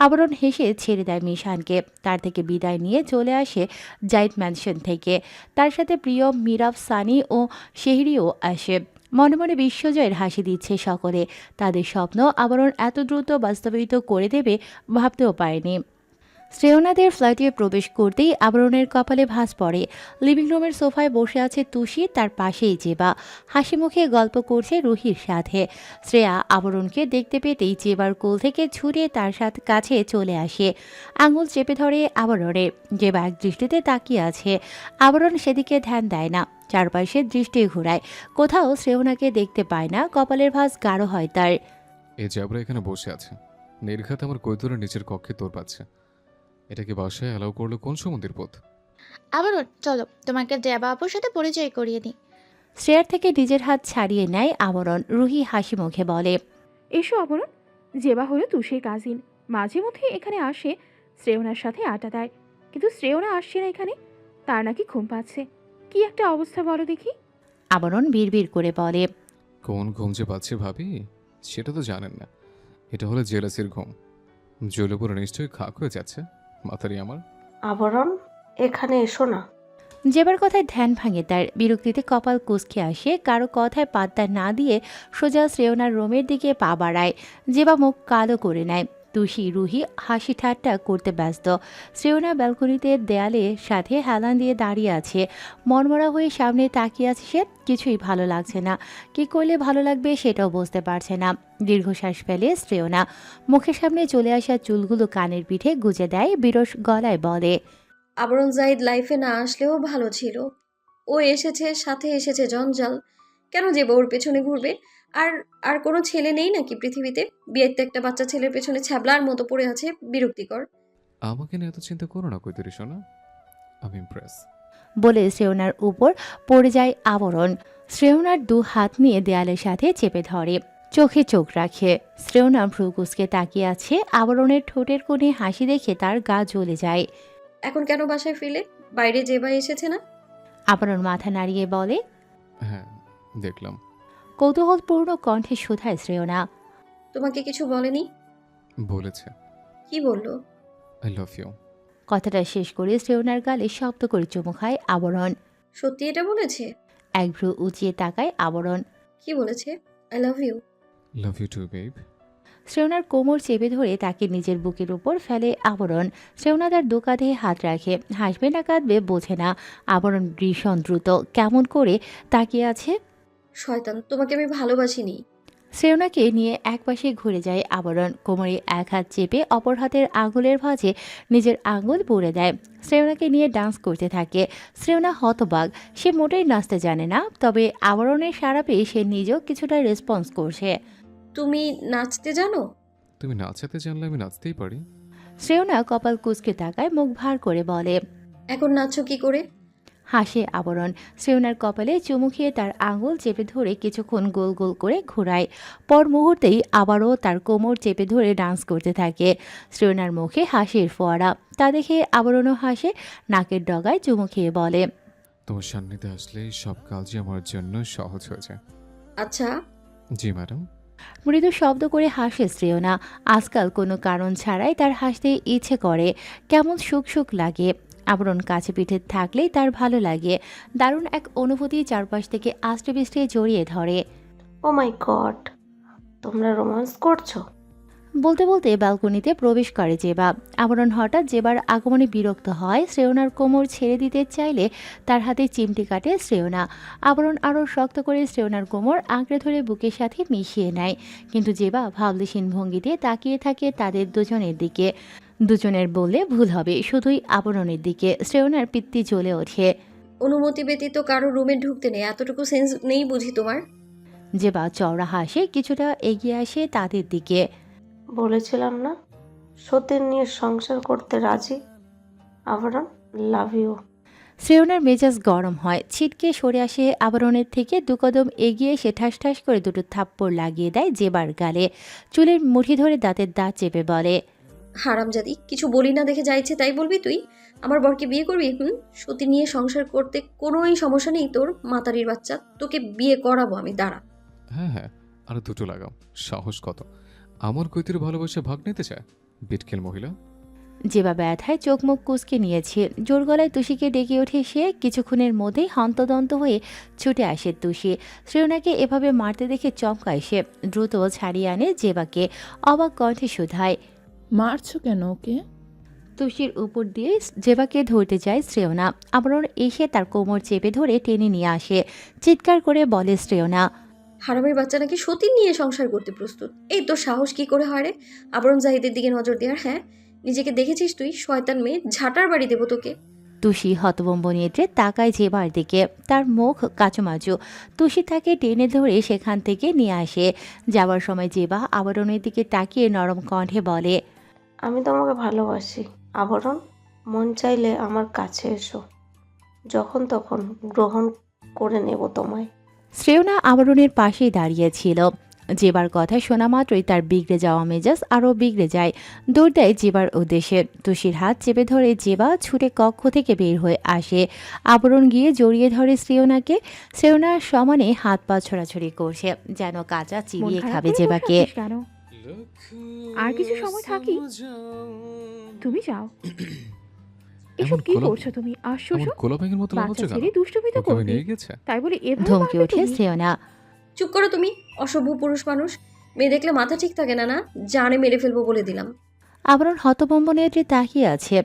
আবরণ হেসে ছেড়ে দেয় মিশানকে। তার থেকে বিদায় নিয়ে চলে আসে জাইদ ম্যানশন থেকে। তার সাথে প্রিয় মিরাব, সানি ও শেহরিও আসে। মনে মনে বিশ্বজয়ের হাসি দিচ্ছে সকলে। তাদের স্বপ্ন আবরণ এত দ্রুত বাস্তবায়িত করে দেবে ভাবতেও পারেনি। শ্রেয়নাদের ফ্ল্যাটে প্রবেশ করতেই আবরণের কপালে ভাঁজ পড়ে। লিভিং রুমের সোফায় বসে আছে তুষি, তার পাশেই জেবা হাসি মুখে গল্প করছে রুহির সাথে। শ্রেয়া আবরণকে দেখতে পেতেই জেবার কোল থেকে ছুটে তার সাথে কাছে চলে আসে, আঙুল চেপে ধরে আবরণে। জেবা এক দৃষ্টিতে তাকিয়ে আছে, আবরণ সেদিকে ধ্যান দেয় না, চারপাশে দৃষ্টি ঘোরায়, কোথাও শ্রেয়নাকে দেখতে পায় না। কপালের ভাঁজ গাঢ় হয় তার। এই যে আমরা এখানে বসে আছে, নির্ঘাত আমার কৈতূরে নিচের কক্ষে তোর পাচ্ছে, এটাকে বাসায় অ্যালাউ করলো কোন সমুদ্রের পথ? আবরণ, চলো তোমাকে জেবা আপুর সাথে পরিচয় করিয়ে দিই। শ্রেয়ার থেকে নিজের হাত ছাড়িয়ে নেয় আবরণ। রুহি হাসি মুখে বলে, এসো অবরণ, জেবা হলো তুষের কাজিন। মাঝে মধ্যে এখানে আসে, শ্রেয়নার সাথে আড্ডা দেয়। কিন্তু শ্রেয়না আসছে না এখানে, তার নাকি ঘুম পাচ্ছে। কি একটা অবস্থা বলো দেখি। আবরণ বিড়বিড় করে বলে, কোন ঘুম যে পাচ্ছে ভাবি, সেটা তো জানেন না। এটা হলো জেলাসির ঘুম। জলে পরে নিশ্চয়ই খাক হয়ে যাচ্ছে মাথারি আমার। আবরণ, এখানে এসো না। জেবার কথায় ধ্যান ভাঙে তার। বিরক্তিতে কপাল কুঁচকে আসে, কারো কথায় পাত্তা না দিয়ে সোজা শ্রেয়নার রুমের দিকে পা বাড়ায়। জেবা মুখ কালো করে নেয়। তুষি, রুহি হাসি ঠাট্টা করতে ব্যস্ত। শ্রেয়না ব্যালকনিতে দেয়ালের সাথে হেলান দিয়ে দাঁড়িয়ে আছে, মনমরা হয়ে সামনে তাকিয়ে আছে সে। কিছুই ভালো লাগছে না, কি করলে ভালো লাগবে সেটাও বুঝতে পারছে না। দীর্ঘশ্বাস ফেলে শ্রেয়না মুখের সামনে চলে আসা চুলগুলো কানের পিঠে গুজে দেয়, বিরস গলায় বলে, আবরণ জাহিদ লাইফে না আসলেও ভালো ছিল। ও এসেছে, সাথে এসেছে জঞ্জাল। কেন যে ওর পেছনে ঘুরবে? আর আর কোনো ছেলে নেই নাকি পৃথিবীতে? বিয়েতে একটা বাচ্চা ছেলের পেছনে ছ্যাবলার মতো পড়ে আছে, বিরক্তিকর। আমাকে নিয়ে এত চিন্তা করো না কৈতরি শোনা, আমি ইমপ্রেস। বলে শ্রেয়নার উপর পড়ে যায় আবরণ। শ্রেয়নার দু হাত নিয়ে দেয়ালের সাথে চেপে ধরে, চোখে চোখ রাখে। শ্রেয়না ভ্রু কুঁচকে তাকিয়ে আছে। আবরণের ঠোঁটের কোণে হাসি দেখে তার গা জ্বলে যায়। এখন কেন বাসায় ফিরলে? বাইরে যে বা এসেছে না? আবরণ মাথা নাড়িয়ে বলে, হ্যাঁ, দেখলাম। কৌতূহলপূর্ণ কণ্ঠে শোধায় শ্রেয়না, তোমাকে কিছু বলেনি? বলেছে কি বললো? I love you. কথাটা শেষ করে শ্রেয়নার গালে শব্দ করে চুমু খায় আবরণ। সত্যি এটা বলেছে? এক ভ্রু উঁচিয়ে তাকায় আবরণ। কি বলেছে? I love you. Love you too babe. শ্রেয়নার কোমর চেপে ধরে তাকে নিজের বুকের উপর ফেলে আবরণ। শ্রেয়না তার দু কাঁধে হাত রাখে, হাসবে না কাঁদবে বোঝে না। আবরণ ভীষণ দ্রুত কেমন করে তাকিয়ে আছে। শয়তান, তোমাকে আমি ভালোবাসিনি। শ্রেয়নাকে নিয়ে একপাশে ঘুরে যায় আবরণ। কোমরে এক হাত চেপে অপর হাতের আঙুলের ভাঁজে নিজের আঙুল পুড়ে দেয়। শ্রেয়নাকে নিয়ে ডান্স করতে থাকে। শ্রেয়না হতবাক, সে মোটেই নাচতে জানে না, তবে আবরণের সাড়া পেয়ে সে নিজেও কিছুটা রেসপন্স করছে। তুমি নাচতে জানো? তুমি নাচাতে জানলে আমি নাচতেই পারি। শ্রেয়না কপাল কুঁচকে তাকায়, মুখ ভার করে বলে, এখন নাচো কি করে? হাসে আবরণ। শ্রেয়নার কপালে চুমু খেয়ে তার আঙুল চেপে ধরে কিছুক্ষণ গোল গোল করে ঘোরায়। পর মুহূর্তেই আবারও তার কোমর চেপে ধরে ডান্স করতে থাকে। শ্রেয়নার মুখে হাসির ফোয়ারা, তা দেখে আবরণও হাসে, নাকের ডগায় চুমু খেয়ে বলে, তোমার সান্নিধ্যে আসলেই সব কাজই আমার জন্য সহজ হয়ে যায়। আচ্ছা। জি ম্যাডাম। মৃদু শব্দ করে হাসে শ্রেয়না। আজকাল কোনো কারণ ছাড়াই তার হাসতে ইচ্ছে করে, কেমন সুখ সুখ লাগে। আবরণ কাছে পিঠে থাকলেই তার ভালো লাগে। দারুণ এক অনুভূতি চারপাশ থেকে আষ্টে পিষ্টে জড়িয়ে ধরে। ও মাই গড, তোমরা রোম্যান্স করছো? বলতে বলতে ব্যালকনিতে প্রবেশ করে জেবা। আবরণ হঠাৎ জেবার আগমনে বিরক্ত হয়। শ্রেয়নার কোমর ছেড়ে দিতে চাইলে তার হাতে চিমটি কাটে শ্রেয়না। আবরণ আরও শক্ত করে শ্রেয়নার কোমর আঁকড়ে ধরে বুকের সাথে মিশিয়ে নেয়, কিন্তু জেবা ভাবলেশীন ভঙ্গিতে তাকিয়ে থাকে তাদের দুজনের দিকে। দুজনের বললে ভুল হবে, শুধুই আবরণের দিকে। শ্রেয়নার পিত্তি জ্বলে ওঠে। অনুমতি ব্যতীত কারো রুমে ঢুকতে নেই, এতটুকু সেন্স নেই বুঝি তোমার? জেবা চওড়া হাসে, কিছুটা এগিয়ে আসে তাদের দিকে। বলেছিলাম না, সতীর নিয়ে সংসার করতে রাজি। আবরণ, লাভ ইউ। শ্রেয়নার মেজাজ গরম হয়, ছিটকে সরে আসে আবরণের থেকে। দু কদম এগিয়ে এসে ঠাস ঠাস করে দুটো থাপ্পড় লাগিয়ে দেয় জেবার গালে। চুলের মুঠি ধরে দাঁতের দাঁত চেপে বলে, হারামজাদি, কিছু বলি না দেখে যা ইচ্ছে তাই বলবি তুই? আমার বরকে বিয়ে করবি? সতী নিয়ে সংসার করতে কোনোই সমস্যা নেই তোর, মাতারির বাচ্চা। তোকে বিয়ে করাবো আমি, দাঁড়া। হ্যাঁ হ্যাঁ, আরো দুটো লাগাও। সাহস কত, আমার কৈতির ভালোবাসা ভাগ নিতে চায়? বিটকেল মহিলা। জেবা ব্যথায় চোখ মুখ কুঁচকে নিয়েছে। জোর গলায় তুষিকে ডেকে ওঠে সে। কিছুক্ষণের মধ্যেই হন্তদন্ত হয়ে ছুটে আসে তুষি। শ্রেয়নাকে এভাবে মারতে দেখে চমকায় সে। দ্রুত ছাড়িয়ে আনে জেবাকে। অবাক কণ্ঠে শুধায়, মারছো কেন ওকে? তুষির উপর দিয়ে জেবাকে ধরতে যায় শ্রেয়না। আবরণ এসে তার কোমর চেপে ধরে টেনে নিয়ে আসে। চিৎকার করে বলে শ্রেয়না, হারামের বাচ্চা নাকি সতীন নিয়ে সংসার করতে প্রস্তুত। এই তোর সাহস কি করে হয় রে আবরণ জাহিদের দিকে নজর দেওয়ার? হ্যাঁ, নিজেকে দেখেছিস তুই? শয়তান মেয়ে, ঝাঁটার বাড়ি দেবো তোকে। তুষি হতবম্ব নেত্রে তাকায় জেবার দিকে। তার মুখ কাচুমাচু। তুষি তাকে টেনে ধরে সেখান থেকে নিয়ে আসে। যাওয়ার সময় জেবা আবরণের দিকে তাকিয়ে নরম কণ্ঠে বলে, আমি তোমাকে ভালোবাসি আবরণ। মন চাইলে আমার কাছে এসো, যখন তখন গ্রহণ করে নেব তোমায়। শ্রেয়না আবরণের পাশেই দাঁড়িয়েছিল। জেবার কথা শোনা মাত্রই তার বিগড়ে যাওয়া মেজাজ আরও বিগড়ে যায়। দৌড় দেয় জেবার উদ্দেশ্যে। তুষির হাত চেপে ধরে জেবা ছুটে কক্ষ থেকে বের হয়ে আসে। আবরণ গিয়ে জড়িয়ে ধরে শ্রেয়নাকে। শ্রেয়নার সমানে হাত পা ছোড়াছড়ি করছে, যেন কাঁচা মন চিবিয়ে খারাপ খাবে করে জেবাকে। বসে আছিস কেন? আর কিছু সময় থাকি। তুমি যাও। এসব কি করছো তুমি? আশ্চর্য। গোলাপের মতো বাচ্চা লাগছে কেন? ছেলে দুষ্টুমি তো ওকে আমি করবে, নিয়ে গেছে। তাই বলে এভাবে ধমকে মারবে ওঠে তুমি? শ্রেয়না। চুপ করো তুমি, অসভ্য পুরুষ মানুষ। মেয়ে দেখলে মাথা ঠিক থাকে না? না জানে মেরে ফেলবো বলে দিলাম। আবরণ হতবম্ব নেত্রে তাকিয়ে আছে।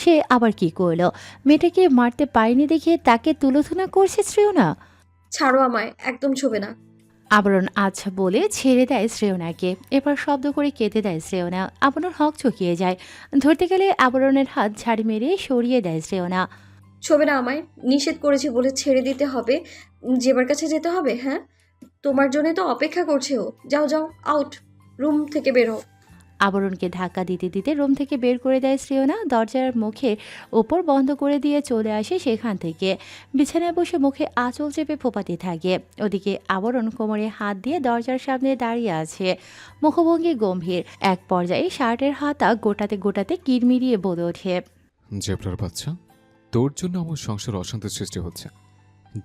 সে আবার কি করলো? মেয়েটাকে মারতে পারেনি দেখে তাকে তুলোধনা করছে শ্রেয়না। ছাড়ো আমায়, একদম ছবে না। আবরণ আচ্ছা বলে ছেড়ে দেয় শ্রেয়নাকে। এরপর শব্দ করে কেঁদে দেয় শ্রেয়না। আবরণ হক চকিয়ে যায়। ধরতে গেলে আবরণের হাত ঝাড়ি মেরে সরিয়ে দেয় শ্রেয়না। ছবে না আমায়, নিষেধ করেছি বলে ছেড়ে দিতে হবে? জেবার কাছে যেতে হবে? হ্যাঁ, তোমার জন্য তো অপেক্ষা করছে ও। যাও যাও, আউট, রুম থেকে বের হও। আবরণকে ধাক্কা দিতে দিতে রুম থেকে বের করে দেয় শ্রেয়না। দরজার মুখে ওপর বন্ধ করে দিয়ে চলে আসে সেখান থেকে। বিছানায় বসে মুখে আঁচল চেপে ফোপাতে থাকে। ওদিকে আবরণ কোমরে হাত দিয়ে দরজার সামনে দাঁড়িয়ে আছে, মুখভঙ্গি গম্ভীর। এক পর্যায়ে শার্টের হাতা গোটাতে গোটাতে কিরমিরিয়ে বলে ওঠে, জেব্রার বাচ্চা, তোর জন্য আমার সংসার অশান্তির সৃষ্টি হচ্ছে।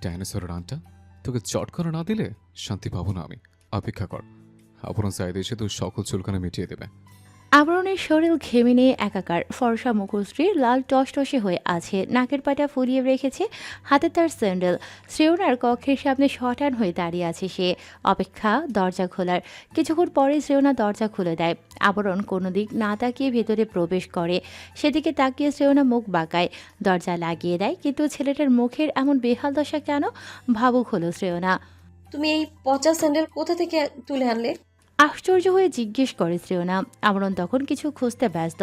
ডাইনোসরের আনটা তোকে চট করে না দিলে শান্তি পাবো না আমি। অপেক্ষা কর, আবরণ সাইড এসে তোর সকল চুলকানা মিটিয়ে দেবে। আবরণের শরীর ঘেমে নিয়ে একাকার। ফর্সা মুখশ্রী লাল টসটসে হয়ে আছে। নাকের পাটা ফুলিয়ে রেখেছে। হাতে তার স্যান্ডেল। শ্রেয়নার কক্ষের সামনে শটান হয়ে দাঁড়িয়ে আছে সে। অপেক্ষা দরজা খোলার। কিছুক্ষণ পরে শ্রেয়না দরজা খুলে দেয়। আবরণ কোনো দিক না তাকিয়ে ভেতরে প্রবেশ করে। সেদিকে তাকিয়ে শ্রেয়না মুখ বাঁকায়। দরজা লাগিয়ে দেয়, কিন্তু ছেলেটার মুখের এমন বেহাল দশা কেন? ভাবুক হলো শ্রেয়না। তুমি এই পচা স্যান্ডেল কোথা থেকে তুলে আনলে? আশ্চর্য হয়ে জিজ্ঞেস করে শ্রেয়না। আবরণ তখন কিছু খুঁজতে ব্যস্ত,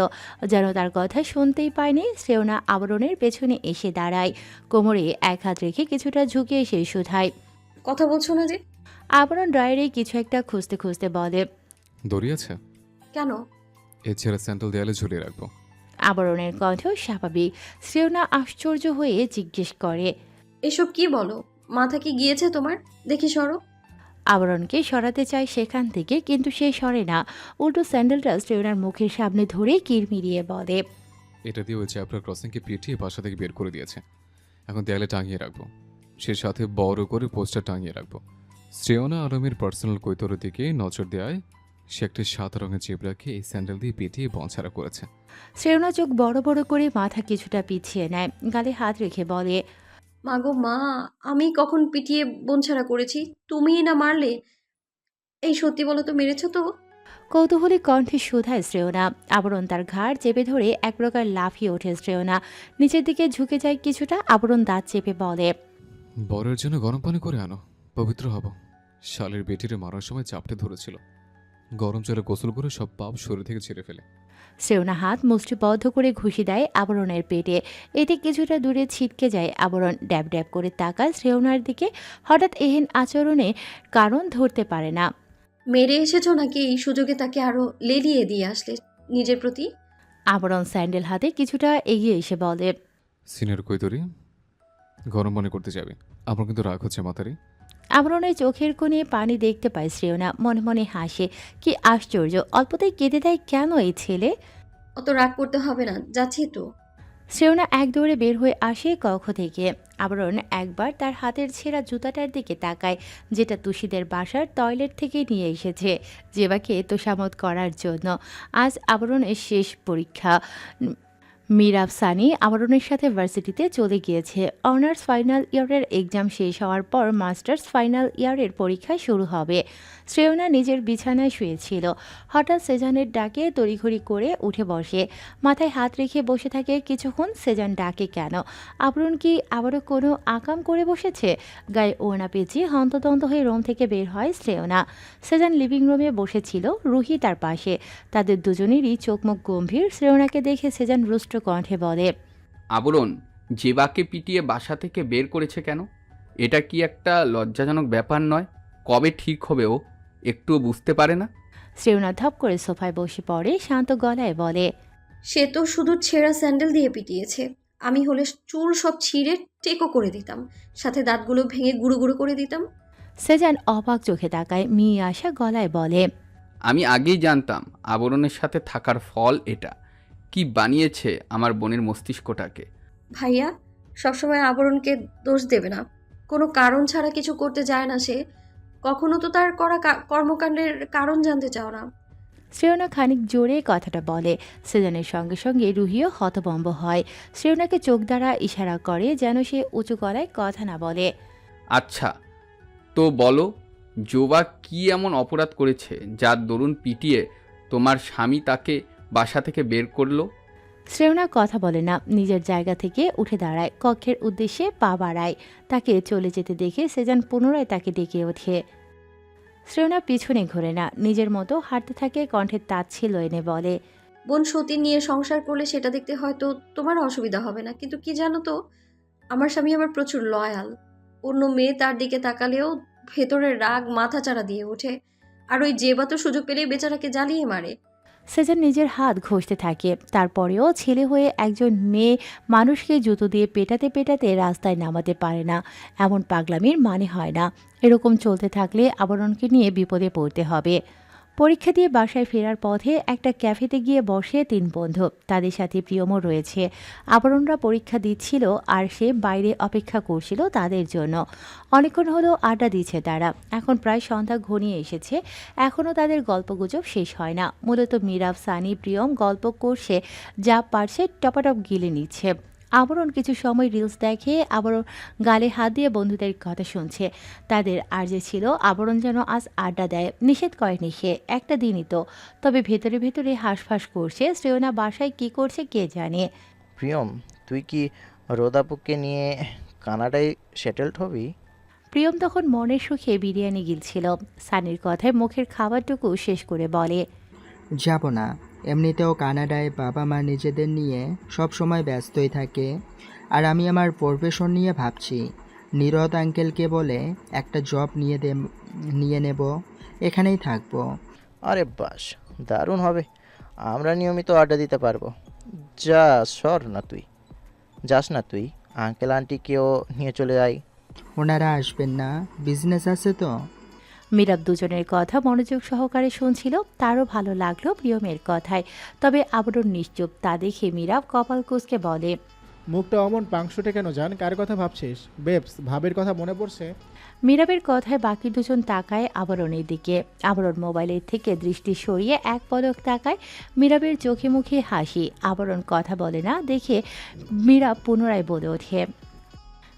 যেন তার কথা শুনতেই পায়নি। শ্রেয়না আবরণের পেছনে এসে দাঁড়ায়। কোমরে এক হাত রেখে কিছুটা ঝুঁকে এসে শুধায়। কথা বলছো না যে? আবরণ ড্রয়ারে কিছু একটা খুঁজতে খুঁজতে বলে, দড়ি আছে? কেন? এর ছেড়ে স্যান্ডেল দেয়ালে ঝুলিয়ে রাখবো। আবরণের কণ্ঠ স্বাভাবিক। শ্রেয়না আশ্চর্য হয়ে জিজ্ঞেস করে, এসব কি বলো? মাথা কি গিয়েছে তোমার? দেখি সরো। আবরণকে সরাতে চায় সেখান থেকে, কিন্তু সে সরে না। উল্টো স্যান্ডেলটা শ্রেয়নার মুখের সামনে ধরে কিরমিরিয়ে বলে, এটা দিয়ে ওই চ্যাপ্টার ক্রসিংকে পিটিয়ে বাসা থেকে বের করে দিয়েছে। এখন দেয়ালে টাঙিয়ে রাখবো। সে সাথে বড় করে পোস্টার টাঙিয়ে রাখবো। শ্রেয়না আলমের পার্সোনাল কৈতরের দিকে নজর দেয়। সে একটি সাদা রঙের জেব্রাকে এই স্যান্ডেল দিয়ে পিটিয়ে বঞ্চারা করেছে। শ্রেয়না চোখ বড় বড় করে মাথা কিছুটা পিছিয়ে নেয়। গালে হাত রেখে বলে, মাগো মা, আমি কখন পিটিয়ে বোনছাড়া করেছি? তুমিই না মারলে। এই সত্যি বলো তো, মেরেছো তো? কৌতূহলী কণ্ঠে শুধায় শ্রেয়না। আবরণ তার ঘাড় চেপে ধরে এক প্রকার লাফিয়ে ওঠে শ্রেয়না। নিচের দিকে ঝুঁকে যায় কিছুটা। আবরণ দাঁত চেপে বলে, বরের জন্য গরম পানি করে আনো, পবিত্র হব। শালের বেটিরে মারার সময় চাপটে ধরেছিল। গরম জলে গোসল করে সব পাপ শরীর থেকে ছেড়ে ফেলে। শ্রেয়না হাত মুষ্টিবদ্ধ করে ঘুষি দেয় আবরণের পেটে। এতে কিছুটা দূরে ছিটকে যায় আবরণ। ড্যাব ড্যাব করে তাকায় শ্রেয়নার দিকে। হঠাৎ এহেন আচরণে কারণ ধরতে পারে না। মেরে এসেছো নাকি এই সুযোগে তাকে আরো লেলিয়ে দিয়ে আসলে নিজের প্রতি? আবরণ স্যান্ডেল হাতে কিছুটা এগিয়ে এসে বলে, সিনিয়র কৈতরি, গরম পানি করতে যাবে। আমার কিন্তু রাগ হচ্ছে মাতারি। আবরণের চোখের কোণে পানি দেখতে পায় শ্রেয়না। মনে মনে হাসে। কি আশ্চর্য, অল্পতেই কেঁদে দেয় কেন এই ছেলে? অত রাগ করতে হবে না, যাচ্ছি তো। শ্রেয়না এক দৌড়ে বের হয়ে আসে কক্ষ থেকে। আবরণ একবার তার হাতের ছেঁড়া জুতাটার দিকে তাকায়, যেটা তুষিদের বাসার টয়লেট থেকে নিয়ে এসেছে জেবাকে তোষামত করার জন্য। আজ আবরণের শেষ পরীক্ষা। মিরাব সানি আবরণের সাথে ভার্সিটিতে চলে গিয়েছে। অনার্স ফাইনাল ইয়ারের এক্সাম শেষ হওয়ার পর মাস্টার্স ফাইনাল ইয়ারের পরীক্ষা শুরু হবে। শ্রেয়না নিজের বিছানায় শুয়েছিল। হঠাৎ সেজানের ডাকে তড়িঘড়ি করে উঠে বসে, মাথায় হাত রেখে বসে থাকে কিছুক্ষণ। সেজান ডাকে কেন? আবরণ কি আবারও কোনো আকাম করে বসেছে? গায়ে ওড়না পেঁচিয়ে হন্তদন্ত হয়ে রুম থেকে বের হয় শ্রেয়না। সেজান লিভিং রুমে বসেছিল, রুহি তার পাশে। তাদের দুজনেরই চোখ মুখ গম্ভীর। শ্রেয়নাকে দেখে সেজান রুষ্ট কণ্ঠে বলে, আবরণ জেবাকে পিটিয়ে বাসা থেকে বের করেছে কেন? এটা কি একটা লজ্জাজনক ব্যাপার নয়? কবে ঠিক হবে ও? একটুও বুঝতে পারে না? শ্রেয়না ধপ করে সোফায় বসে পড়ে, শান্ত গলায় বলে, সে তো শুধু ছেঁড়া স্যান্ডেল দিয়ে পিটিয়েছে। আমি হলে চুল সব ছিঁড়ে টেকো করে দিতাম, সাথে দাঁতগুলো ভেঙে গুঁড়ো গুঁড়ো করে দিতাম। সেজান অবাক চোখে তাকায়, মিয়ে আসা গলায় বলে, আমি আগেই জানতাম আবরণের সাথে থাকার ফল এটা। কি বানিয়েছে আমার বোনের মস্তিষ্কটাকে। ভাইয়া সবসময় আবরণকে দোষ দেবে না। কোনো কারণ ছাড়া কিছু করতে যায় না সে। কখনো তো তার করা কর্মকাণ্ডের কারণ জানতে চাও না। শ্রেয়না খানিক জোরে কথাটা বলে। সেজানের সঙ্গে সঙ্গে রুহিও হতভম্ব হয়। শ্রেয়নাকে চোখ দ্বারা ইশারা করে যেন সে উঁচু গলায় কথা না বলে। আচ্ছা তো বলো, জোবা কি এমন অপরাধ করেছে যার দরুন পিটিয়ে তোমার স্বামী তাকে বাসা থেকে বের করলো? শ্রেয়না কথা বলে না, নিজের জায়গা থেকে উঠে দাঁড়ায়, কক্ষের উদ্দেশ্যে পা বাড়ায়। তাকে চলে যেতে দেখে সেজান পুনরায় তাকে ডেকে ওঠে। শ্রেয়না পিছনে ঘোরে না, নিজের মতো হাঁটতে থাকে, কণ্ঠের তাচ্ছিল্য এনে বলে, বোন সতী নিয়ে সংসার করলে সেটা দেখতে হয়তো তোমার অসুবিধা হবে না, কিন্তু কি জানো তো, আমার স্বামী আমার প্রচুর লয়াল। অন্য মেয়ে তার দিকে তাকালেও ভেতরের রাগ মাথাচাড়া দিয়ে ওঠে। আর ওই জেবা তো সুযোগ পেলেই বেচারাকে জ্বালিয়ে মারে। সেজান নিজের হাত ঘষতে থাকে। তারপরেও ছেলে হয়ে একজন মেয়ে মানুষকে জুতো দিয়ে পেটাতে পেটাতে রাস্তায় নামাতে পারে না, এমন পাগলামির মানে হয় না। এরকম চলতে থাকলে আবরণকে নিয়ে বিপদে পড়তে হবে। পরীক্ষা দিয়ে বাসায় ফেরার পথে একটা ক্যাফেতে গিয়ে বসে তিন বন্ধু, তাদের সাথে প্রিয়মও রয়েছে। আবরণরা পরীক্ষা দিচ্ছিল আর সে বাইরে অপেক্ষা করছিল তাদের জন্য। অনেকক্ষণ হলো আড্ডা দিচ্ছে তারা। এখন প্রায় সন্ধ্যা ঘনিয়ে এসেছে, এখনও তাদের গল্পগুজব শেষ হয় না। মূলত মিরাব, সানি, প্রিয়ম গল্প করছে, যা পারছে টপাটপ গিলে নিচ্ছে। আবরণ কিছু সময় রিলস দেখে, আবরণ গালে হাত দিয়ে বন্ধুদের কথা শুনছে। তাদের আর্জে ছিল আবরণ যেন আজ আড্ডা দেয়, নিষেধ করেনি সে, একটা দিনই তো। তবে ভেতরে ভেতরে হাঁসফাঁস করছে। শ্রেয়না বাসায় কি করছে কে জানে। প্রিয়ম, তুই কি রোদাপুকে নিয়ে কানাডায় সেটেলড হবি? প্রিয়ম তখন মনের সুখে বিরিয়ানি গিলছিল। সানির কথায় মুখের খাবারটুকু শেষ করে বলে, যাব না, এমনিতেও কানাডায় বাবা মা নিজেদের নিয়ে সব সময় ব্যস্তই থাকে। আর আমি আমার প্রফেশন নিয়ে ভাবছি, নীরদ আঙ্কেলকে বলে একটা জব নিয়ে নেব, এখানেই থাকবো। আরে বাস, দারুণ হবে। আমরা নিয়মিত আড্ডা দিতে পারবো। যা সর না তুই, যাস না তুই, আঙ্কেল আন্টিকেও নিয়ে চলে যাই। ওনারা আসবেন না, বিজনেস আছে তো। মিরাব দুজনের কথা মনোযোগ সহকারে শুনছিল। তারও ভালো লাগলো প্রিয়মের কথায়। তবে আবরণ নিশ্চুপ। তা দেখে মিরাব কপাল কুঁচকে বলে, মুখটা অমন পাংশুটে কেন জান? কার কথা ভাবছিস? বেবস, ভাবের কথা মনে পড়ছে? মিরাবের কথায় বাকি দুজন তাকায় আবরণের দিকে। আবরণ মোবাইলের থেকে দৃষ্টি সরিয়ে এক পলক তাকায়। মিরাবের চোখে মুখে হাসি। আবরণ কথা বলে না দেখে মিরাব পুনরায় বলে ওঠে।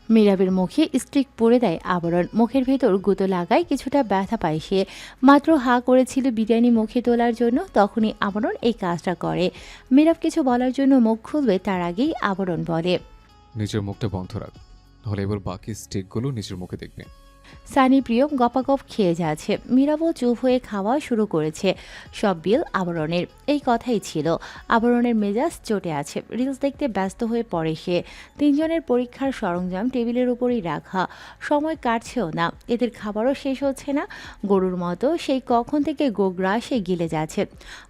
মিরাবের মুখে স্টিক পরে দেয় আবরণ। মুখের ভেতর গুঁতো লাগায়, কিছুটা ব্যথা পায় সে। মাত্র হা করেছিল বিরিয়ানি মুখে তোলার জন্য, তখনই আবরণ এই কাজটা করে। মিরাব কিছু বলার জন্য মুখ খুলবে, তার আগেই আবরণ বলে, নিজের মুখটা বন্ধ রাখ, তাহলে এবার বাকি স্টেকগুলো নিজের মুখে দেখবে। সানি প্রিয়ম গপাগপ খেয়ে যাচ্ছে। মীরাবও চুপ হয়ে খাওয়া শুরু করেছে। সব বিল আবরণের। এই কথাই ছিল। আবরণের মেজাজ চটে আছে। রিলস দেখতে ব্যস্ত হয়ে পড়ে সে। তিনজনের পরীক্ষার সরঞ্জাম টেবিলের উপরেই রাখা। সময় কাটছেও না, এদের খাবারও শেষ হচ্ছে না। গরুর মতো সেই কখন থেকে গোগ্রাসে গিলে যাচ্ছে,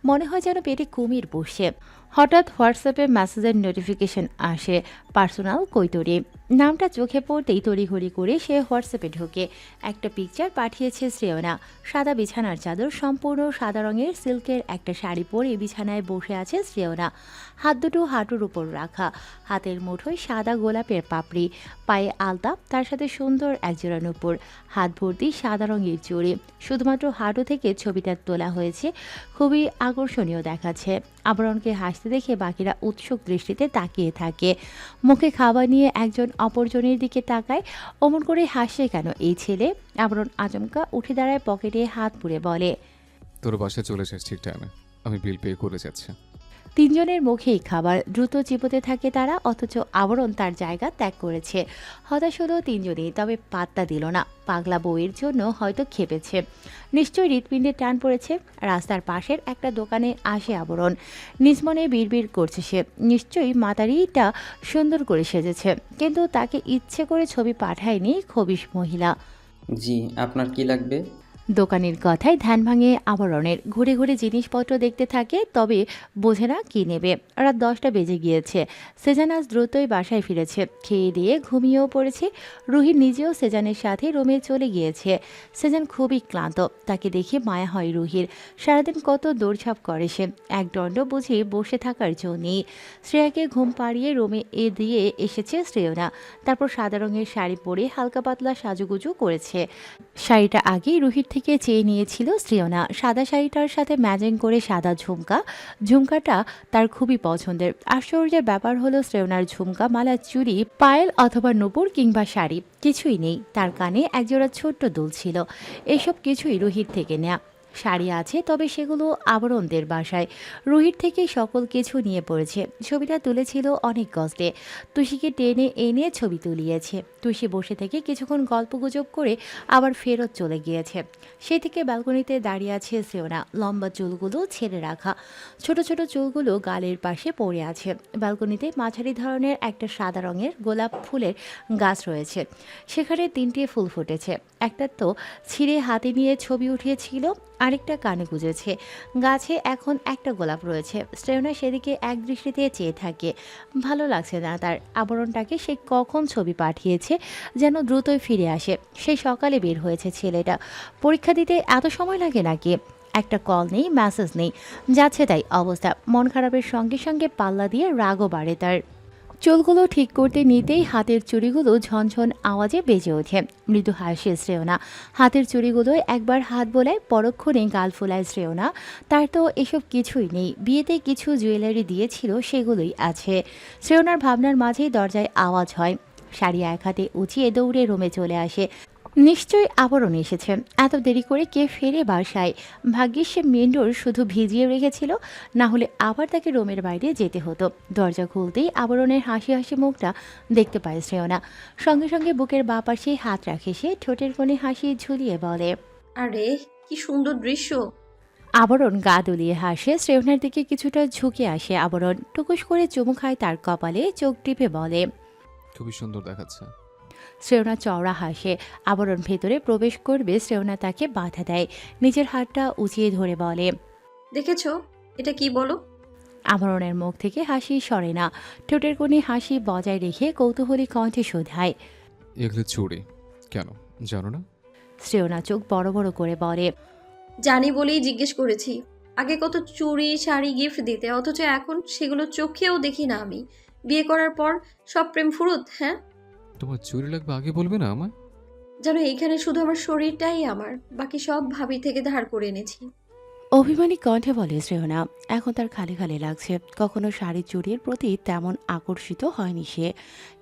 মনে হয় যেন পেটে কুমির বসছে। হঠাৎ হোয়াটসঅ্যাপে মেসেজের নোটিফিকেশন আসে, পার্সোনাল কৈতরী। নামটা চোখে পড়তেই তড়িঘড়ি করে সে হোয়াটসঅ্যাপে ঢোকে। একটা পিকচার পাঠিয়েছে শ্রেয়না। সাদা বিছানার চাদর, সম্পূর্ণ সাদা রঙের সিল্কের একটা শাড়ি পরে বিছানায় বসে আছে শ্রেয়না। হাত দুটো হাঁটুর উপর রাখা, হাতের মুঠোয় সাদা গোলাপের পাপড়ি, পায়ে আলতা, তার সাথে সুন্দর একজোড়া নূপুর, হাত ভর্তি সাদা রঙের চুড়ি। শুধুমাত্র হাঁটু থেকে ছবিটা তোলা হয়েছে, খুবই আকর্ষণীয় দেখাচ্ছে। আবরণকে হাসতে দেখে বাকিরা উৎসুক দৃষ্টিতে তাকিয়ে থাকে। মুখে খাবার নিয়ে একজন অপরজনের দিকে তাকায়। অমন করে হাসছে কেন এই ছেলে? আবরণ আচমকা উঠে দাঁড়ায়, পকেটে হাত পুরে বলে, তোর বাসায় চলে যাস ঠিক টাইমে, আমি বিল পে করে যাচ্ছি। তিনজনের মুখেই খাবার, দ্রুত চিবোতে থাকে তারা, অথচ আবরণ তার জায়গা ত্যাগ করেছে। হতাশ হলো তিনজনেই, তবে পাত্তা দিল না। পাগলা বউয়ের জন্য হয়তো খেপেছে, নিশ্চয়ই হৃৎপিণ্ডে টান পড়েছে। রাস্তার পাশের একটা দোকানে আসে আবরণ। নিজ মনে বিড়বিড় করছে সে, নিশ্চয়ই মাতারিটা সুন্দর করে সেজেছে, কিন্তু তাকে ইচ্ছে করে ছবি পাঠায়নি খবিশ মহিলা। জি, আপনার কি লাগবে? দোকানের কথায় ধ্যান ভাঙে আবরণের। ঘুরে ঘুরে জিনিসপত্র দেখতে থাকে, তবে বোঝে না কি নেবে। রাত 10টা বেজে গিয়েছে। সেজান আজ দ্রুতই বাসায় ফিরেছে, খেয়ে দিয়ে ঘুমিয়েও পড়েছে। রুহি নিজেও সেজানের সাথে রুমে চলে গিয়েছে। সেজান খুবই ক্লান্ত, তাকে দেখে মায়া হয় রুহির। সারাদিন কত দৌড়ঝাঁপ করে সে, একদণ্ড বুঝে বসে থাকার জো নেই। শ্রেয়াকে ঘুম পাড়িয়ে রুমে দিয়ে এসেছে শ্রেয়না। তারপর সাদা রঙের শাড়ি পরে হালকা পাতলা সাজুগুজু করেছে। শাড়িটা আগেই রুহির থেকে চেয়ে নিয়েছিল শ্রেয়না। সাদা শাড়িটার সাথে ম্যাচিং করে সাদা ঝুমকা, ঝুমকাটা তার খুবই পছন্দের। আশ্চর্যের ব্যাপার হলো শ্রেয়নার ঝুমকা, মালা, চুড়ি, পায়েল অথবা নূপুর কিংবা শাড়ি কিছুই নেই। তার কানে একজোড়া ছোট্ট দুল ছিল। এসব কিছুই রুহির থেকে নেয়া। শাড়ি আছে, তবে সেগুলো আবরণদের বাসায়। রুহির থেকে সকল কিছু নিয়ে পড়েছে। ছবিটা তুলেছিল অনেক কষ্টে। তুষিকে টেনে এনে ছবি তুলিয়েছে। তুষি বসে থেকে কিছুক্ষণ গল্পগুজব করে আবার ফেরত চলে গিয়েছে। সেই থেকে ব্যালকনিতে দাঁড়িয়ে আছে শ্রেয়না, লম্বা চুলগুলো ছেড়ে রাখা, ছোট ছোট চুলগুলো গালের পাশে পড়ে আছে। ব্যালকনিতে মাঝারি ধরনের একটা সাদা রঙের গোলাপ ফুলের গাছ রয়েছে, সেখানে 3টে ফুল ফুটেছে। একটা তো ছিঁড়ে হাতে নিয়ে ছবি উঠিয়েছিল, আরেকটা কানে গুজেছে। গাছে এখন একটা গোলাপ রয়েছে। শ্রেয়না সেদিকে এক দৃষ্টিতে চেয়ে থাকে। ভালো লাগছে না তার। আবরণটাকে সে কখন ছবি পাঠিয়েছে যেন দ্রুতই ফিরে আসে। সেই সকালে বের হয়েছে ছেলেটা। পরীক্ষা দিতে এত সময় লাগে নাকি? একটা কল নেই, মেসেজ নেই, যাচ্ছে তাই অবস্থা। মন খারাপের সঙ্গে সঙ্গে পাল্লা দিয়ে রাগও বাড়ে তার। চুলগুলো ঠিক করতে নিতেই হাতের চুড়িগুলো ঝনঝন আওয়াজে বেজে ওঠে। মৃদু হাসে শ্রেয়না। হাতের চুড়িগুলোয় একবার হাত বোলায়, পরক্ষণে গাল ফোলায় শ্রেয়না। তার তো এসব কিছুই নেই। বিয়েতে কিছু জুয়েলারি দিয়েছিল, সেগুলোই আছে। শ্রেয়নার ভাবনার মাঝেই দরজায় আওয়াজ হয়। শাড়ি এক হাতে উঁচিয়ে দৌড়ে রুমে চলে আসে। নিশ্চয়ই আবরণ এসেছে। এত দেরি করে কে ফেরে বাসায়? ভাগ্যিস সে মেন ডোর শুধু ভিজিয়ে রেখেছিল, না হলে আবার তাকে রুমের বাইরে যেতে হতো। দরজা খুলতেই আবরণের হাসি হাসি মুখটা দেখতে পায় শ্রেয়না। সঙ্গে সঙ্গে বুকের বাঁ পাশে হাত রাখে সে, ঠোঁটের কোণে হাসি ঝুলিয়ে বলে, আরে কি সুন্দর দৃশ্য। আবরণ গা দুলিয়ে হাসে। শ্রেয়নার দিকে কিছুটা ঝুঁকে আসে আবরণ, টুকুস করে চুমু খায় তার কপালে, চোখ টিপে বলে, খুবই সুন্দর দেখাচ্ছে। শ্রেয়না চওড়া হাসে। আবরণ ভেতরে প্রবেশ করবে, শ্রেয়না তাকে বাধা দেয়। নিজের হাতটা উঁচিয়ে ধরে বলে, দেখেছো এটা কি বলো? আবরণের মুখ থেকে হাসি সরে না। ঠোঁটের কোণে হাসি বজায় রেখে কৌতূহলী কণ্ঠে শোধায়, এগুলো চুড়ি কেন জানো না? শ্রেয়না চোখ বড় বড় করে বলে, জানি বলেই জিজ্ঞেস করেছি। আগে কত চুড়ি শাড়ি গিফট দিতে, অথচ এখন সেগুলো চোখেও দেখি না আমি। বিয়ে করার পর সব প্রেম ফুরুত। হ্যাঁ, তোমার চুড়ি লাগবে আগে বলবে না আমায়? যেন এইখানে শুধু আমার শরীরটাই আমার, বাকি সব ভাবি থেকে ধার করে এনেছি। অভিমানী কণ্ঠে বলে শ্রেয়না। এখন তার খালি খালি লাগছে। কখনো শাড়ি চুড়ির প্রতি তেমন আকর্ষিত হয়নি সে,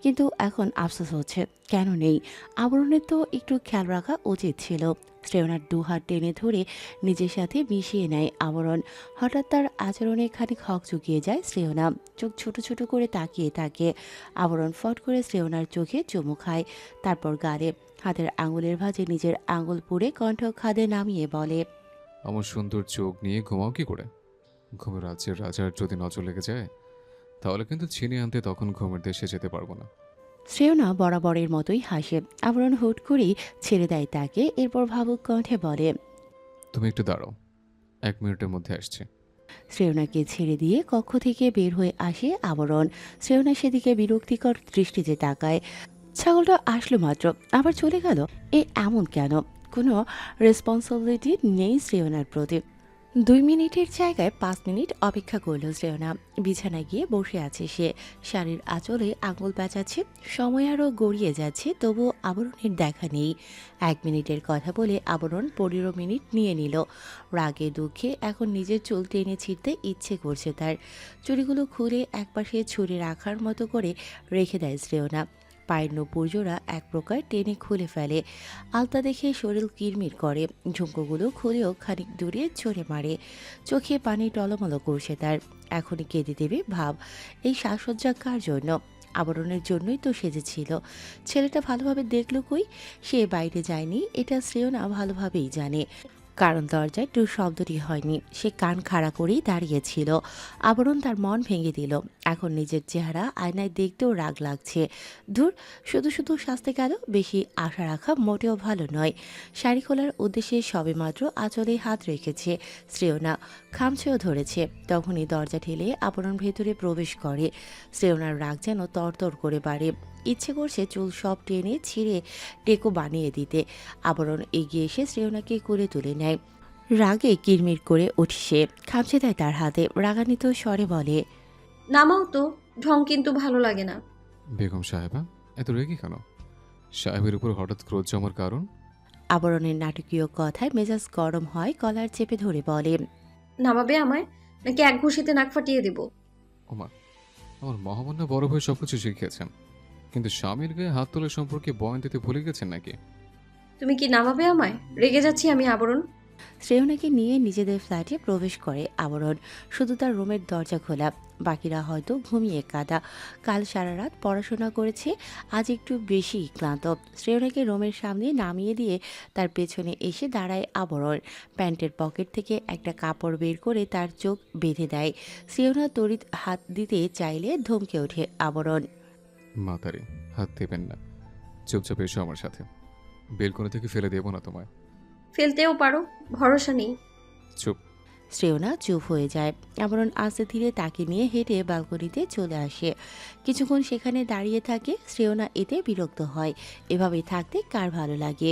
কিন্তু এখন আফসোস হচ্ছে কেন নেই। আবরণের তো একটু খেয়াল রাখা উচিত ছিল। শ্রেয়নার দুহাত টেনে ধরে নিজের সাথে মিশিয়ে নেয় আবরণ। হঠাৎ তার আচরণে খানিক হক চুকিয়ে যায় শ্রেয়না। চোখ ছোট ছোট করে তাকিয়ে থাকে। আবরণ ফট করে শ্রেয়নার চোখে চুমু খায়, তারপর গালে হাতের আঙুলের ভাঁজে নিজের আঙুল পুড়ে কণ্ঠ খাদে নামিয়ে বলে, আমার সুন্দর চোখ নিয়ে ঘুমাও কি করে? ঘুমের রাজ্যের রাজার যদি নজর লেগে যায় তাহলে কিন্তু ছিনিয়ে আনতে তখন ঘুমের দেশে যেতে পারবো না। শ্রেয়না বরাবরের মতোই হাসে। আবরণ হুট করেই ছেড়ে দেয় তাকে, এরপর ভাবুক কণ্ঠে বলে, তুমি একটু দাঁড়াও, 1 মিনিটের মধ্যে আসছে। শ্রেয়নাকে ছেড়ে দিয়ে কক্ষ থেকে বের হয়ে আসে আবরণ। শ্রেয়না সেদিকে বিরক্তিকর দৃষ্টিতে তাকায়। ছাগলটা আসলো মাত্র আবার চলে গেল, এমন কেন? কোনো রেসপন্সিবিলিটি নেই শ্রেয়নার প্রতি। 2 মিনিটের জায়গায় 5 মিনিট অপেক্ষা করল শ্রেয়না। বিছানায় গিয়ে বসে আছে সে, শাড়ির আঁচলে আঙুল প্যাঁচাচ্ছে। সময় আরও গড়িয়ে যাচ্ছে, তবুও আবরণের দেখা নেই। 1 মিনিটের কথা বলে আবরণ 15 মিনিট নিয়ে নিল। রাগে দুঃখে এখন নিজের চুল টেনে ছিঁড়তে ইচ্ছে করছে তার। চুড়িগুলো খুলে একপাশে ছুরি রাখার মতো করে রেখে দেয় শ্রেয়না। পায়ের নূপুর জোড়া এক প্রকার টেনে খুলে ফেলে। আলতা দেখে শরীর কিরমির করে। ঝুমকোগুলো খুলেও খানিক দূরে ছড়ে মারে। চোখে পানি টলমলো করছে তার। এখনই কেঁদে দেবে ভাব। এই সাজসজ্জা কার জন্য? আবরণের জন্যই তো সেজেছিল। ছেলেটা ভালোভাবে দেখল কই? সে বাইরে যায়নি, এটা শ্রেয়না ভালোভাবেই জানে, কারণ দরজায় টু শব্দটি হয়নি। সে কান খাড়া করেই দাঁড়িয়েছিল। আবরণ তার মন ভেঙে দিল। এখন নিজের চেহারা আয়নায় দেখতেও রাগ লাগছে। ধুর, শুধু শুধু সাজতে গেল। বেশি আশা রাখা মোটেও ভালো নয়। শাড়ি খোলার উদ্দেশ্যে সবেমাত্র আঁচলে হাত রেখেছে শ্রেয়না, খামছেও ধরেছে। তখনই দরজা ঠেলে আবরণ ভেতরে প্রবেশ করে। শ্রেয়নার রাগ যেন তরতর করে বাড়ে। ইচ্ছে করছে চুল সব টেনে ছিঁড়ে টেকো বানিয়ে দিতে। আবরণ এগিয়ে এসে শ্রেয়নাকে কোলে তুলে নেয়। রাগে কিরমির করে উঠে সে, খামচে দেয় তার হাতে। রাগান্বিত স্বরে বলে, নামাও তো, ঢং কিন্তু ভালো লাগে না। বেগম সাহেবা, এত রেগে কেন? সাহেবের উপর হঠাৎ ক্রোধ জমার কারণ? আবরণের নাটকীয় কথায় মেজাজ গরম হয়, কলার চেপে ধরে বলে, নামাবে আমায়, নাকি এক ঘুষিতে নাক ফাটিয়ে দেব? ওমা, আমার মহামান্য বড় ভাই সবকিছু শিখিয়েছেন, কিন্তু স্বামীর গায়ে হাত তোলার সম্পর্কে বয়ান দিতে ভুলে গেছেন নাকি? তুমি কি নামাবে আমায়? রেগে যাচ্ছি আমি আবরণ। শ্রেয়নাকে নিয়ে নিজেদের ফ্ল্যাটে প্রবেশ করে আবরণ। শুধু তার রুমের দরজা খোলা। বাকিরা হয়তো ঘুমিয়ে কাঁদা। কাল সারা রাত পড়াশোনা করেছে, আজ একটু বেশি ক্লান্ত। শ্রেয়নাকে রুমের সামনে নামিয়ে দিয়ে তার পেছনে এসে দাঁড়ায় আবরণ। প্যান্টের পকেট থেকে একটা কাপড় বের করে তার চোখ বেঁধে দেয়। শ্রেয়না তড়িৎ হাত দিতে চাইলে ধমকে ওঠে আবরণ। মাতারি, হাত দেবেন না, চুপচাপ এসো আমার সাথে। বেলকনি থেকে ফেলে দেবো না তোমায়। ফেলতেও পারো, ভরসা নেই। চুপ। শ্রেয়না চুপ হয়ে যায়। আবরণ আস্তে ধীরে তাকে নিয়ে হেঁটে ব্যালকনিতে চলে আসে। কিছুক্ষণ সেখানে দাঁড়িয়ে থাকে। শ্রেয়না এতে বিরক্ত হয়। এভাবেই থাকতে কার ভালো লাগে?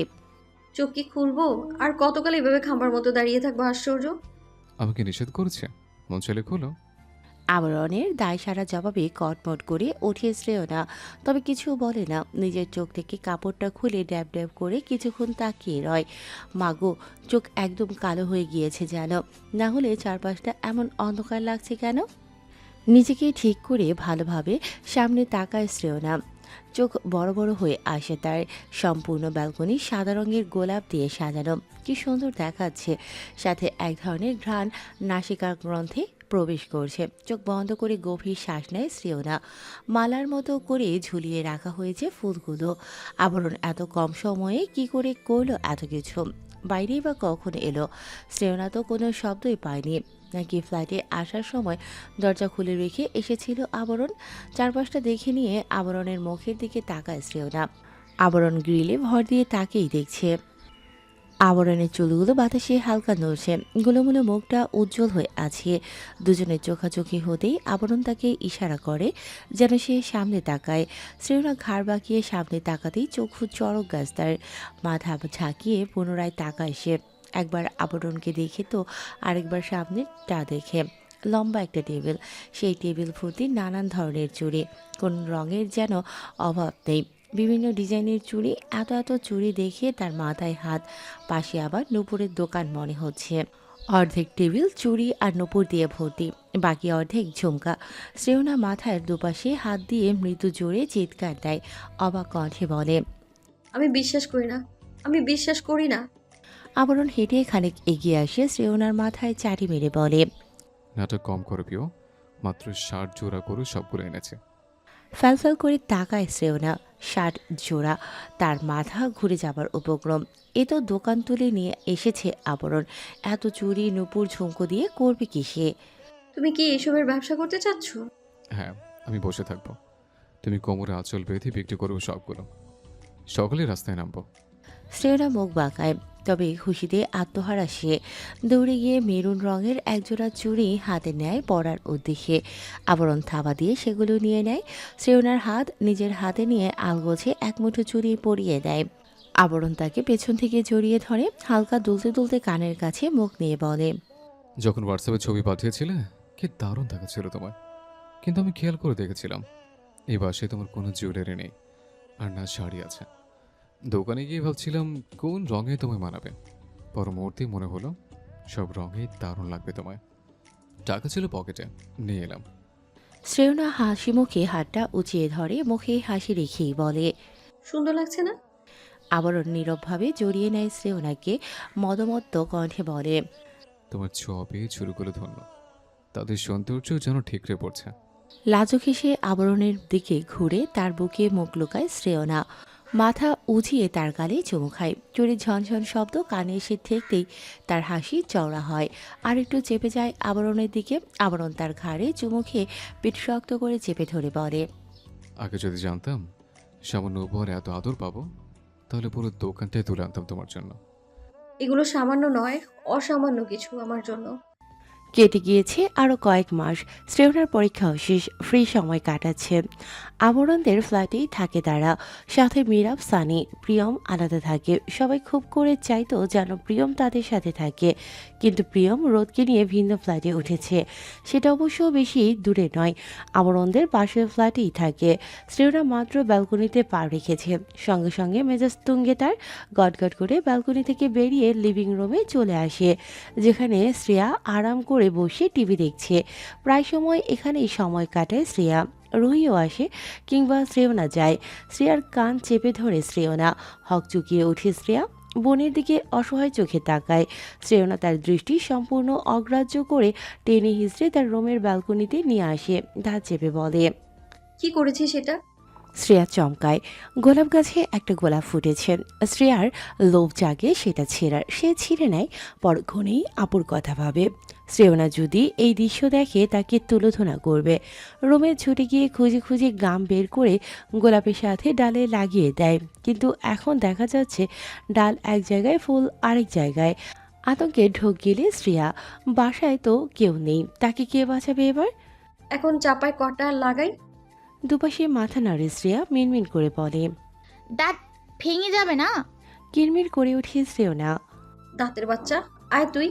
চোখ কি খুলবো? আর কতকাল এভাবে খাম্বার মতো দাঁড়িয়ে থাকবো? আশ্চর্য। আমাকে নিষেধ করছে? মন চাইলে খোলো। আবরণের দায়সারা জবাবে কটমট করে ওঠে শ্রেয়না, তবে কিছু বলে না। নিজের চোখ থেকে কাপড়টা খুলে ড্যাব ড্যাব করে কিছুক্ষণ তাকিয়ে রয়। মাগো, চোখ একদম কালো হয়ে গিয়েছে যেন। না হলে চারপাশটা এমন অন্ধকার লাগছে কেন? নিজেকে ঠিক করে ভালোভাবে সামনে তাকায় শ্রেয়না। চোখ বড় বড় হয়ে আসে তার। সম্পূর্ণ ব্যালকনি সাদা রঙের গোলাপ দিয়ে সাজানো, কি সুন্দর দেখাচ্ছে। সাথে এক ধরনের ঘ্রাণ নাসিকা গ্রন্থে প্রবেশ করছে। চোখ বন্ধ করে গভীর শ্বাস নেয় শ্রেয়না। মালার মতো করে ঝুলিয়ে রাখা হয়েছে ফুলগুলো। আবরণ এত কম সময়ে কি করে করলো এত কিছু? বাইরেই বা কখন এলো? শ্রেয়না তো কোনো শব্দই পায়নি। নাকি ফ্ল্যাটে আসার সময় দরজা খুলে রেখে এসেছিল আবরণ? চারপাশটা দেখে নিয়ে আবরণের মুখের দিকে তাকায় শ্রেয়না। আবরণ গ্রিলে ভর দিয়ে তাকেই দেখছে। আবরণের চুলগুলো বাতাসে হালকা নড়ছে। গুলোমুলো মুখটা উজ্জ্বল হয়ে আছে। দুজনের চোখাচোখি হতেই আবরণ তাকে ইশারা করে যেন সে সামনে তাকায়। শ্রেয়না ঘাড় বাঁকিয়ে সামনে তাকাতেই চক্ষু চড়ক গাছ তার। মাথা ঝাঁকিয়ে পুনরায় তাকায় সে। একবার আবরণকে দেখে তো আরেকবার সামনেটা দেখে। লম্বা একটা টেবিল, সেই টেবিল ভর্তি নানান ধরনের চুড়ি। কোন রঙের যেন অভাব নেই। বিভিন্ন ডিজাইনের চুড়ি। এত এত চুড়ি দেখে তার মাথায় হাত। পাশে আবার নূপুরের দোকান মনে হচ্ছে। অর্ধেক টেবিল চুড়ি আর নূপুর দিয়ে ভর্তি, বাকি অর্ধেক ঝুমকা। শ্রেয়না মাথার দুপাশে হাত দিয়ে মৃদু জোরে চিৎকার দেয়। অবাক কণ্ঠে বলে, আমি বিশ্বাস করি না, আমি বিশ্বাস করি না। আবরণ হেঁটে খানিক এগিয়ে আসে শ্রেয়নার মাথায় চাটি মেরে বলে, নাটক কম করো প্রিয়, মাত্র 60 জোড়া করে সবগুলো এনেছে। ফ্যালফ্যাল করে তাকায় শ্রেয়না। 60 জোড়া। তার মাথা ঘুরে যাবার উপক্রম। এ তো দোকান তুলে নিয়ে এসেছে আবরণ। এত চুড়ি নূপুর ঝুমকো দিয়ে করবে কি সে? তুমি কি এসবের ব্যবসা করতে চাচ্ছ? হ্যাঁ, আমি বসে থাকবো, তুমি কোমরে আঁচল বেঁধে বিক্রি করবো সবগুলো। সকলে রাস্তায় নামবো। শ্রেয়না মুখ বাঁকায়। তবে খুশিতে আত্মহারা সে দৌড়ে গিয়ে মেরুন রঙের একজোড়া চুড়ি হাতে নেয় পরার উদ্দেশ্যে। আবরণ থাবা দিয়ে সেগুলো নিয়ে নেয়। শ্রেয়নার হাত নিজের হাতে নিয়ে আলগোছে এক মুঠো চুড়ি পরিয়ে দেয়। আবরণ তাকে পেছন থেকে জড়িয়ে ধরে হালকা দুলতে দুলতে কানের কাছে মুখ নিয়ে বলে, যখন হোয়াটসঅ্যাপে ছবি পাঠিয়েছিলে কি দারুণ দেখাচ্ছিল তোমায়, কিন্তু আমি খেয়াল করে দেখেছিলাম এই বাসায় তোমার কোনো জুয়েলারি নেই আর না শাড়ি আছে। দোকানে গিয়ে ভাবছিলাম কোন রঙে তোমায় মানাবে, পর মুহূর্তে মনে হলো সব রঙেই দারুণ লাগবে তোমায়। টাকা ছিল পকেটে, নিয়ে এলাম। শ্রেয়না হাসি মুখে হাতটা উঁচিয়ে ধরে, মুখে হাসি রেখেই বলে, সুন্দর লাগছে না? আবরণ নীরবভাবে জড়িয়ে নেয় শ্রেয়নাকে, মদমত্ত কণ্ঠে বলে, তোমার ছোঁয়া চুরুগুলো ধন্য, তাদের সৌন্দর্য যেন ঠিকরে পড়ছে। লাজুক হেসে আবরণের দিকে ঘুরে তার বুকে মুখ লুকায় শ্রেয়না। মাথা উঁচিয়ে তার গালে চুমু খায়। চুরির ঝনঝন শব্দ কানে এসে ঠেকতেই তার হাসি চওড়া হয়, আর একটু চেপে যায় আবরণের দিকে। আবরণ তার ঘাড়ে চুমু খেয়ে পিঠ শক্ত করে চেপে ধরে বলে, আগে যদি জানতাম সামান্য উপহার এত আদর পাবো, তাহলে পুরো দোকানটাই তুলে আনতাম তোমার জন্য। এগুলো সামান্য নয়, অসামান্য কিছু আমার জন্য। কেটে গিয়েছে আরও কয়েক মাস। শ্রেয়নার পরীক্ষাও শেষ, ফ্রি সময় কাটাচ্ছে। আবরণদের ফ্ল্যাটেই থাকে তারা, সাথে মীরাব, সানি, প্রিয়ম আলাদা থাকে। সবাই খুব করে চাইতো যেন প্রিয়ম তাদের সাথে থাকে, কিন্তু প্রিয়ম রোদকে নিয়ে ভিন্ন ফ্ল্যাটে উঠেছে। সেটা অবশ্য বেশি দূরে নয়, আবরণদের পাশের ফ্ল্যাটেই থাকে। শ্রেয়না মাত্র ব্যালকনিতে পা রেখেছে, সঙ্গে সঙ্গে মেজাজ তুঙ্গে তার। গটগট করে ব্যালকনি থেকে বেরিয়ে লিভিং রুমে চলে আসে, যেখানে শ্রেয়া আরাম করে বসে টিভি দেখছে। প্রায় সময় এখানেই সময় কাটায় শ্রেয়া। রুহিও আসে কিংবা শ্রেয়না যায়। শ্রেয়ার কান চেপে ধরে শ্রেয়না, হক চুকিয়ে ওঠে শ্রেয়া, বোনের দিকে অসহায় চোখে তাকায়। শ্রেয়না তার দৃষ্টি সম্পূর্ণ অগ্রাহ্য করে টেনে হিঁচড়ে তার রুমের ব্যালকনিতে নিয়ে আসে, দাঁত চেপে বলে, কি করেছি সেটা? শ্রেয়া চমকায়। গোলাপ গাছে একটা গোলাপ ফুটেছে। শ্রেয়ার লোভ জাগে সেটা ছেঁড়ার। সে ছিঁড়ে নেয়, পরক্ষণেই আপুর কথা ভাবে। শ্রেয়না যদি এই দৃশ্য দেখে তাকে তুলোধনা করবে। রুমে ছুটে গিয়ে খুঁজে খুঁজে গাম বের করে গোলাপের সাথে ডালে লাগিয়ে দেয়, কিন্তু এখন দেখা যাচ্ছে ডাল এক জায়গায়, ফুল আরেক জায়গায়। আতঙ্কে ঢোক গেলে শ্রেয়া, বাসায় তো কেউ নেই, তাকে কে বাঁচাবে এবার? এখন চাপায় কটা লাগাই? দুপাশে মাথা নাড়ে শ্রেয়া, মিনমিন করে বলে, দাঁত ভেঙে যাবে না? কিরমির করে উঠে শ্রেয়না। দাঁতের বাচ্চা, আয় তুই।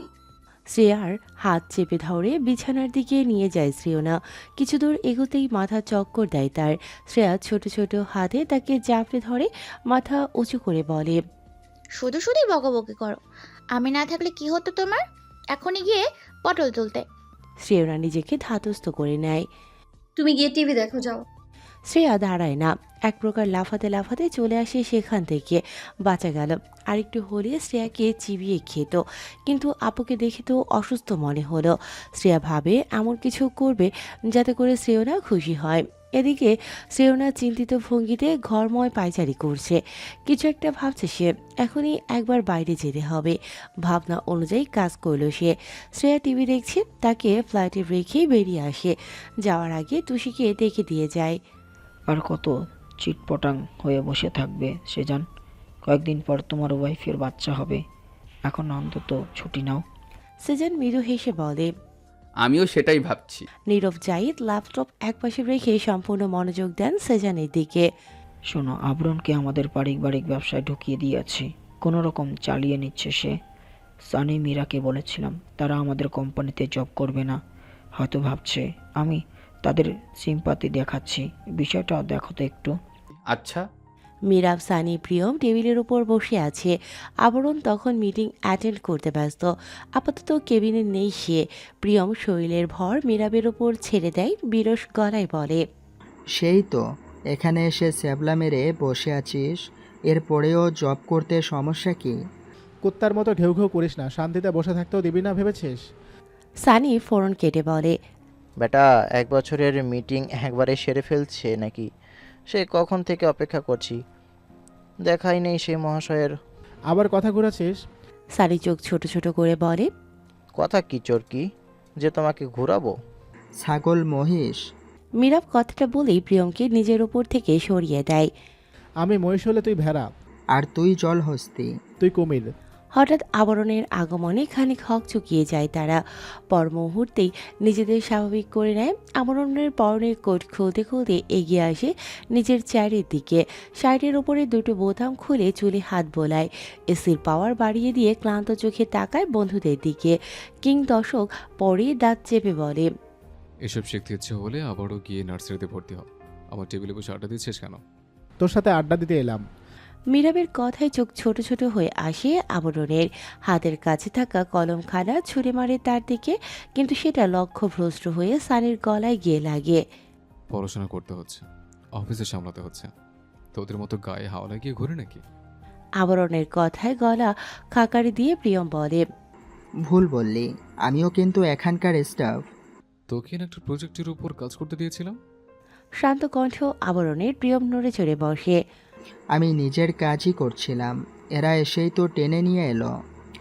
শ্রেয়ার হাত চেপে ধরে বিছানার দিকে নিয়ে যায় শ্রেয়না। কিছু দূর এগোতেই মাথা চক্কর দেয় তার। শ্রেয়া ছোট ছোট হাতে তাকে জাপড়ে ধরে, মাথা উঁচু করে বলে, শুধু শুধুই বকাবকি করো। আমি না থাকলে কি হতো তোমার? এখনই গিয়ে পটল তুলতে। শ্রেয়না নিজেকে ধাতস্থ করে নেয়। তুমি গিয়ে টিভি দেখো, যাও। শ্রেয়া দাঁড়ায় না, এক প্রকার লাফাতে লাফাতে চলে আসে সেখান থেকে। বাঁচা গেল। আরেকটু হলে শ্রেয়াকে চিবিয়ে খেত, কিন্তু আপুকে দেখে তো অসুস্থ মনে হলো। শ্রেয়া ভাবে এমন কিছু করবে যাতে করে শ্রেয়না খুশি হয়। এদিকে শ্রেয়না চিন্তিত ভঙ্গিতে ঘরময় পায়চারি করছে। কিছু একটা ভাবছে সে, এখনই একবার বাইরে যেতে হবে। ভাবনা অনুযায়ী কাজ করলো সে। শ্রেয়া টিভি দেখছে, তাকে ফ্ল্যাটে রেখে বেরিয়ে আসে। যাওয়ার আগে তুষিকে ডেকে দিয়ে যায়। আর কত চিটপটাং হয়ে বসে থাকবে সেজান? কয়েকদিন পর তোমার ওয়াইফের বাচ্চা হবে, এখন অন্তত ছুটি নাও। সেজান মৃদু হেসে বলে। আমিও সেটাই ভাবছি। নীরব জাহিদ ল্যাপটপ একপাশে রেখে সম্পূর্ণ মনোযোগ দেন সেজানের দিকে। শোনো, আবরণকে আমাদের পারিবারিক ব্যবসায় ঢুকিয়ে দিয়েছি, কোনো রকম চালিয়ে নিচ্ছে সে। সানি মীরাকে বলেছিলাম তারা আমাদের কোম্পানিতে জব করবে না, হয়তো ভাবছে আমি তাদের সিম্পাতি দেখাচ্ছি। বিষয়টা দেখো তো একটু। আচ্ছা। মীরাব, সানি, প্রিয়ম টেবিলের উপর বসে আছে। আবরণ তখন মিটিং অ্যাটেন্ড করতে ব্যস্ত। আপাতত কেবিনে নেই সে। প্রিয়ম শরীরের ভর মীরাবের উপর ছেড়ে দেয়, বিরস গলায় বলে, সেই তো, এখানে এসে স্যাবলা মেরে বসে আছিস, এরপরেও জব করতে সমস্যা কি? কুত্তার মতো ঘেউ ঘেউ করিস না, শান্তিতে বসে থাকতেও দিবি না ভেবেছিস? সানি ফোরন কেটে বলে, বেটা 1 বছরের মিটিং একবারে সেরে ফেলছে নাকি? সে কখন থেকে অপেক্ষা করছি, দেখাই নেই সেই মহাশয়ের। আবার কথা ঘুরাছিস? সানি চোখ ছোট ছোট করে বলে, কথা কি চোরকি যে তোমাকে ঘোরাবো? ছাগল মহিষ। মীরাব কথাটা বলেই প্রিয়মকে নিজের উপর থেকে সরিয়ে দেয়। আমি মহিষ হলে তুই ভেড়া, আর তুই জলহস্তি। তুই কুমির। হঠাৎ আবরণের আগমনে খানিক হক চুকিয়ে যায় তারা। পর মুহূর্তেই নিজেদের স্বাভাবিক করে নেয়। আবরণের পরনের কোট খুলতে খুলতে এগিয়ে আসে নিজের চেয়ারের দিকে। শার্টের উপরে দুটো বোতাম খুলে চুলে হাত বোলায়। এসির পাওয়ার বাড়িয়ে দিয়ে ক্লান্ত চোখে তাকায় বন্ধুদের দিকে। কিং দশক পরে দাঁত চেপে বলে, এসব শিখতে ইচ্ছে হলে আবারও গিয়ে নার্সারিতে ভর্তি হ। আমার টেবিলে বসে আড্ডা দিচ্ছিস কেন? তোর সাথে আড্ডা দিতে এলাম। মীরাবের কথায় চোখ ছোট ছোট হয়ে আসে আবরণের। হাতের কাছে থাকা কলমখানা ছুঁড়ে মারে তার দিকে, কিন্তু সেটা লক্ষ্যভ্রষ্ট হয়ে সানির গলায় গিয়ে লাগে। পড়াশোনা করতে হচ্ছে, অফিসে সামলাতে হচ্ছে, তোদের মতো গায়ে হাওয়া লাগিয়ে ঘুরে নাকি? আবরণের কথায় গলা খাকারি দিয়ে প্রিয়ম বলে, ভুল বললি, আমিও কিন্তু এখানকার স্টাফ। তোকে না একটা প্রজেক্টের উপর কাজ করতে দিয়েছিলাম। শান্ত কণ্ঠ আবরণের। প্রিয়ম নড়ে চড়ে বসে। আমি নিজের কাজই করছিলাম, এরা এসেই তো টেনে নিয়ে এলো।